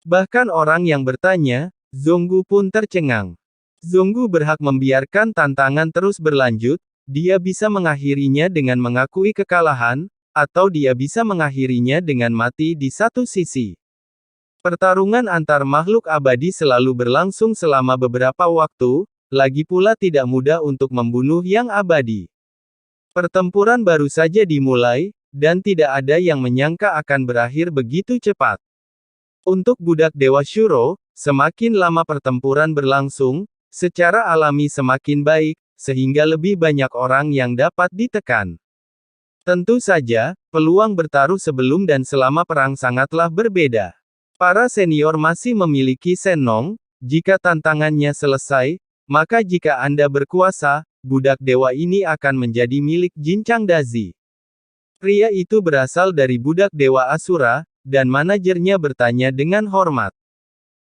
Bahkan orang yang bertanya, Zonggu pun tercengang. Zonggu berhak membiarkan tantangan terus berlanjut, dia bisa mengakhirinya dengan mengakui kekalahan, atau dia bisa mengakhirinya dengan mati di satu sisi. Pertarungan antar makhluk abadi selalu berlangsung selama beberapa waktu, lagi pula tidak mudah untuk membunuh yang abadi. Pertempuran baru saja dimulai, dan tidak ada yang menyangka akan berakhir begitu cepat. Untuk budak Dewa Shuro, semakin lama pertempuran berlangsung, secara alami semakin baik, sehingga lebih banyak orang yang dapat ditekan. Tentu saja, peluang bertaruh sebelum dan selama perang sangatlah berbeda. Para senior masih memiliki Sennong, jika tantangannya selesai, maka jika Anda berkuasa, budak dewa ini akan menjadi milik Jinchang Dazi. Pria itu berasal dari budak dewa Asura, dan manajernya bertanya dengan hormat.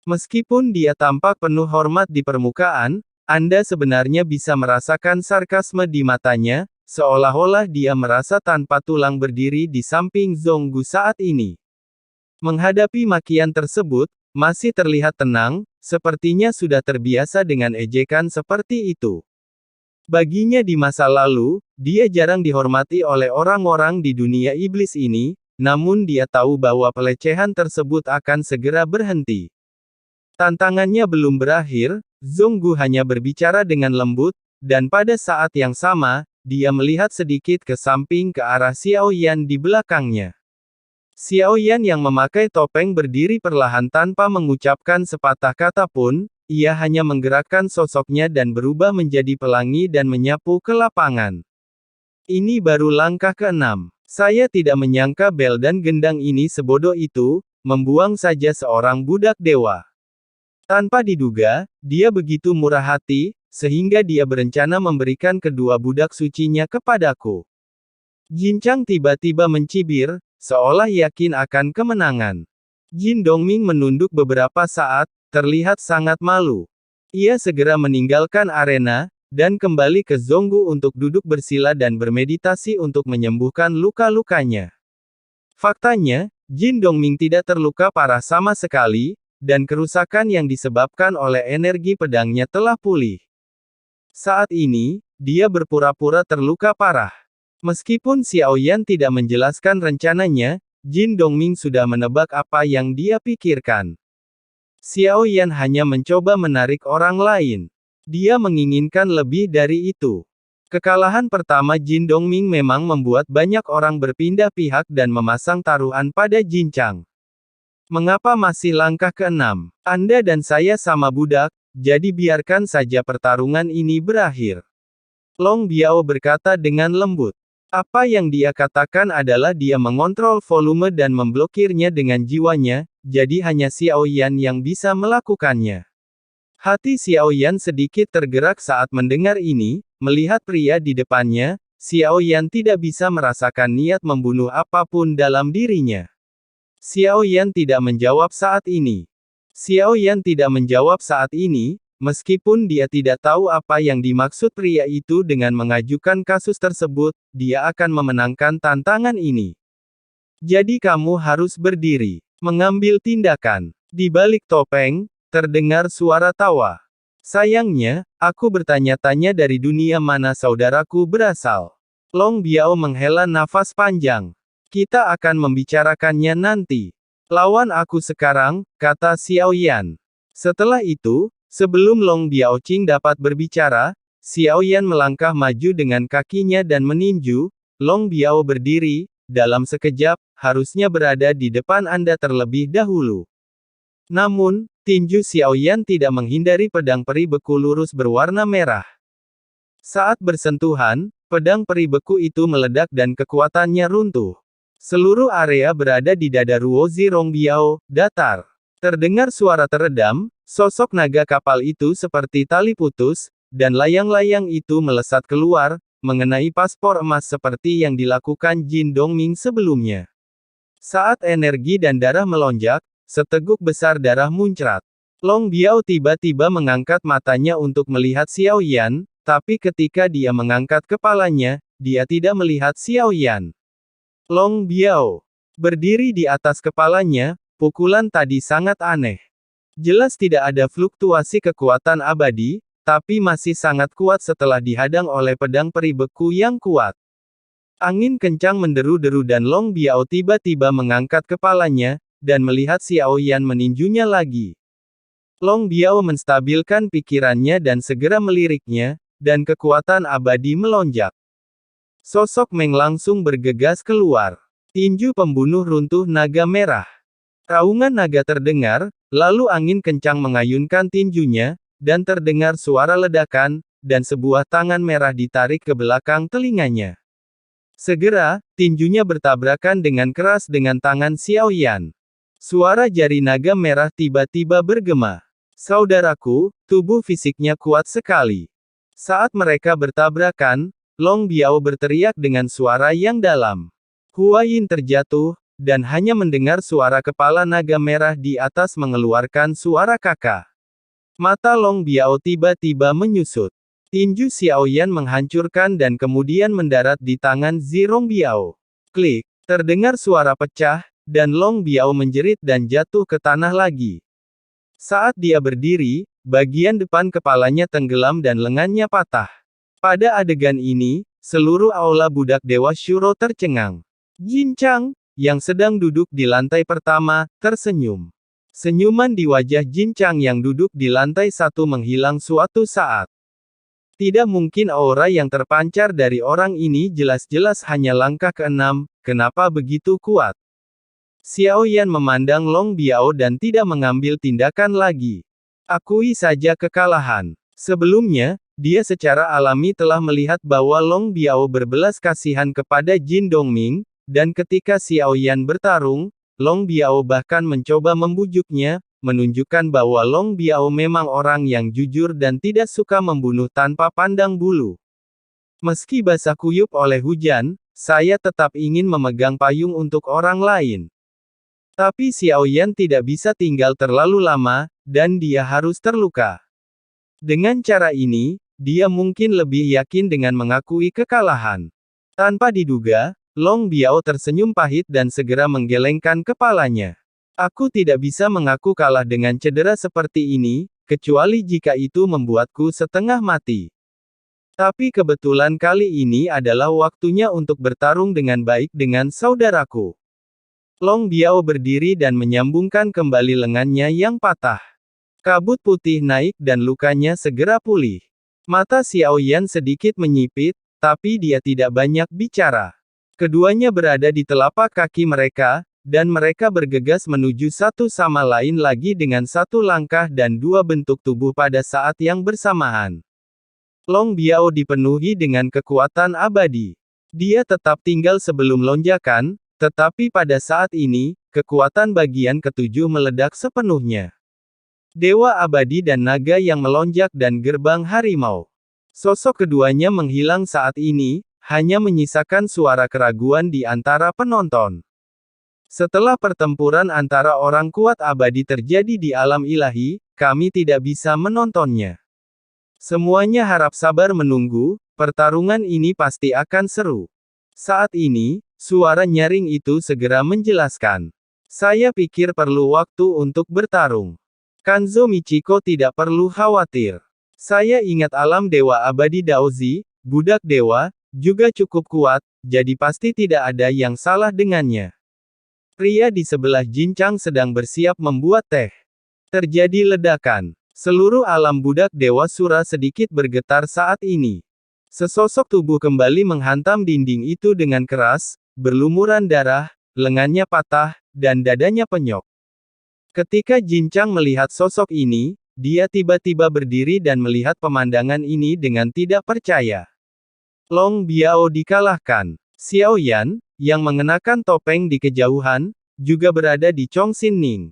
Meskipun dia tampak penuh hormat di permukaan, Anda sebenarnya bisa merasakan sarkasme di matanya, seolah-olah dia merasa tanpa tulang berdiri di samping Zonggu saat ini. Menghadapi makian tersebut, masih terlihat tenang, sepertinya sudah terbiasa dengan ejekan seperti itu. Baginya di masa lalu, dia jarang dihormati oleh orang-orang di dunia iblis ini, namun dia tahu bahwa pelecehan tersebut akan segera berhenti. Tantangannya belum berakhir, Zonggu hanya berbicara dengan lembut, dan pada saat yang sama, dia melihat sedikit ke samping ke arah Xiao Yan di belakangnya. Xiao Yan yang memakai topeng berdiri perlahan tanpa mengucapkan sepatah kata pun, ia hanya menggerakkan sosoknya dan berubah menjadi pelangi dan menyapu ke lapangan. Ini baru langkah ke-6. Saya tidak menyangka bel dan gendang ini sebodoh itu, membuang saja seorang budak dewa. Tanpa diduga, dia begitu murah hati, sehingga dia berencana memberikan kedua budak sucinya kepadaku. Jinchang tiba-tiba mencibir, seolah yakin akan kemenangan. Jin Dongming menunduk beberapa saat, terlihat sangat malu. Ia segera meninggalkan arena, dan kembali ke Zonggu untuk duduk bersila dan bermeditasi untuk menyembuhkan luka-lukanya. Faktanya, Jin Dongming tidak terluka parah sama sekali, dan kerusakan yang disebabkan oleh energi pedangnya telah pulih. Saat ini, dia berpura-pura terluka parah. Meskipun Xiao Yan tidak menjelaskan rencananya, Jin Dongming sudah menebak apa yang dia pikirkan. Xiao Yan hanya mencoba menarik orang lain. Dia menginginkan lebih dari itu. Kekalahan pertama Jin Dongming memang membuat banyak orang berpindah pihak dan memasang taruhan pada Jinchang. Mengapa masih langkah ke-6? Anda dan saya sama budak, jadi biarkan saja pertarungan ini berakhir. Long Biao berkata dengan lembut. Apa yang dia katakan adalah dia mengontrol volume dan memblokirnya dengan jiwanya, jadi hanya Xiao Yan yang bisa melakukannya. Hati Xiao Yan sedikit tergerak saat mendengar ini, melihat pria di depannya, Xiao Yan tidak bisa merasakan niat membunuh apapun dalam dirinya. Xiao Yan tidak menjawab saat ini. Xiao Yan tidak menjawab saat ini, meskipun dia tidak tahu apa yang dimaksud pria itu dengan mengajukan kasus tersebut, dia akan memenangkan tantangan ini. Jadi kamu harus berdiri, mengambil tindakan. Di balik topeng, terdengar suara tawa. Sayangnya, aku bertanya-tanya dari dunia mana saudaraku berasal. Long Biao menghela nafas panjang. Kita akan membicarakannya nanti. Lawan aku sekarang, kata Xiao Yan. Setelah itu, sebelum Long Biaoqing dapat berbicara, Xiao Yan melangkah maju dengan kakinya dan meninju. Long Biao berdiri, dalam sekejap, harusnya berada di depan Anda terlebih dahulu. Namun, tinju Xiao Yan tidak menghindari pedang peri beku lurus berwarna merah. Saat bersentuhan, pedang peri beku itu meledak dan kekuatannya runtuh. Seluruh area berada di dada Ruozi Long Biao, datar. Terdengar suara teredam, sosok naga kapal itu seperti tali putus, dan layang-layang itu melesat keluar, mengenai paspor emas seperti yang dilakukan Jin Dongming sebelumnya. Saat energi dan darah melonjak, seteguk besar darah muncrat. Long Biao tiba-tiba mengangkat matanya untuk melihat Xiao Yan, tapi ketika dia mengangkat kepalanya, dia tidak melihat Xiao Yan. Long Biao berdiri di atas kepalanya, pukulan tadi sangat aneh. Jelas tidak ada fluktuasi kekuatan abadi, tapi masih sangat kuat setelah dihadang oleh pedang peri beku yang kuat. Angin kencang menderu-deru dan Long Biao tiba-tiba mengangkat kepalanya, dan melihat Xiao Yan meninjunya lagi. Long Biao menstabilkan pikirannya dan segera meliriknya, dan kekuatan abadi melonjak. Sosok Meng langsung bergegas keluar. Tinju pembunuh runtuh naga merah. Raungan naga terdengar, lalu angin kencang mengayunkan tinjunya, dan terdengar suara ledakan, dan sebuah tangan merah ditarik ke belakang telinganya. Segera, tinjunya bertabrakan dengan keras dengan tangan Xiao Yan. Suara jari naga merah tiba-tiba bergema. Saudaraku, tubuh fisiknya kuat sekali. Saat mereka bertabrakan, Long Biao berteriak dengan suara yang dalam. Hua Yin terjatuh, dan hanya mendengar suara kepala naga merah di atas mengeluarkan suara kakak. Mata Long Biao tiba-tiba menyusut. Tinju Xiao Yan menghancurkan dan kemudian mendarat di tangan Zirong Biao. Klik, terdengar suara pecah, dan Long Biao menjerit dan jatuh ke tanah lagi. Saat dia berdiri, bagian depan kepalanya tenggelam dan lengannya patah. Pada adegan ini, seluruh aula budak Dewa Shuro tercengang. Jin Chang, yang sedang duduk di lantai pertama, tersenyum. Senyuman di wajah Jin Chang yang duduk di lantai satu menghilang suatu saat. Tidak mungkin aura yang terpancar dari orang ini jelas-jelas hanya langkah ke-6, kenapa begitu kuat? Xiao Yan memandang Long Biao dan tidak mengambil tindakan lagi. Akui saja kekalahan. Sebelumnya, dia secara alami telah melihat bahwa Long Biao berbelas kasihan kepada Jin Dongming, dan ketika Xiao Yan bertarung, Long Biao bahkan mencoba membujuknya, menunjukkan bahwa Long Biao memang orang yang jujur dan tidak suka membunuh tanpa pandang bulu. Meski basah kuyup oleh hujan, saya tetap ingin memegang payung untuk orang lain. Tapi Xiao Yan tidak bisa tinggal terlalu lama, dan dia harus terluka. Dengan cara ini, dia mungkin lebih yakin dengan mengakui kekalahan. Tanpa diduga, Long Biao tersenyum pahit dan segera menggelengkan kepalanya. Aku tidak bisa mengaku kalah dengan cedera seperti ini, kecuali jika itu membuatku setengah mati. Tapi kebetulan kali ini adalah waktunya untuk bertarung dengan baik dengan saudaraku. Long Biao berdiri dan menyambungkan kembali lengannya yang patah. Kabut putih naik dan lukanya segera pulih. Mata Xiao Yan sedikit menyipit, tapi dia tidak banyak bicara. Keduanya berada di telapak kaki mereka, dan mereka bergegas menuju satu sama lain lagi dengan satu langkah dan dua bentuk tubuh pada saat yang bersamaan. Long Biao dipenuhi dengan kekuatan abadi. Dia tetap tinggal sebelum lonjakan, tetapi pada saat ini, kekuatan bagian ketujuh meledak sepenuhnya. Dewa abadi dan naga yang melonjak dan gerbang harimau. Sosok keduanya menghilang saat ini, hanya menyisakan suara keraguan di antara penonton. Setelah pertempuran antara orang kuat abadi terjadi di alam ilahi, kami tidak bisa menontonnya. Semuanya harap sabar menunggu, pertarungan ini pasti akan seru. Saat ini, suara nyaring itu segera menjelaskan. Saya pikir perlu waktu untuk bertarung. Kanzo Michiko tidak perlu khawatir. Saya ingat alam dewa abadi Daozi, budak dewa, juga cukup kuat, jadi pasti tidak ada yang salah dengannya. Pria di sebelah Jin Chang sedang bersiap membuat teh. Terjadi ledakan. Seluruh alam budak dewa Sura sedikit bergetar saat ini. Sesosok tubuh kembali menghantam dinding itu dengan keras, berlumuran darah, lengannya patah, dan dadanya penyok. Ketika Jin Chang melihat sosok ini, dia tiba-tiba berdiri dan melihat pemandangan ini dengan tidak percaya. Long Biao dikalahkan. Xiao Yan, yang mengenakan topeng di kejauhan, juga berada di Chongqing Ning.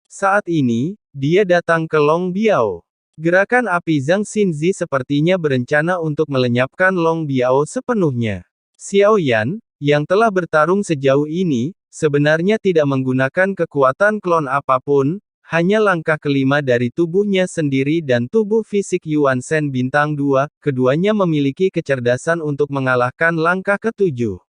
Saat ini, dia datang ke Long Biao. Gerakan api Zhang Xinzi sepertinya berencana untuk melenyapkan Long Biao sepenuhnya. Xiao Yan, yang telah bertarung sejauh ini, sebenarnya tidak menggunakan kekuatan klon apapun, hanya langkah kelima dari tubuhnya sendiri dan tubuh fisik Yuan Shen bintang 2, keduanya memiliki kecerdasan untuk mengalahkan langkah ketujuh.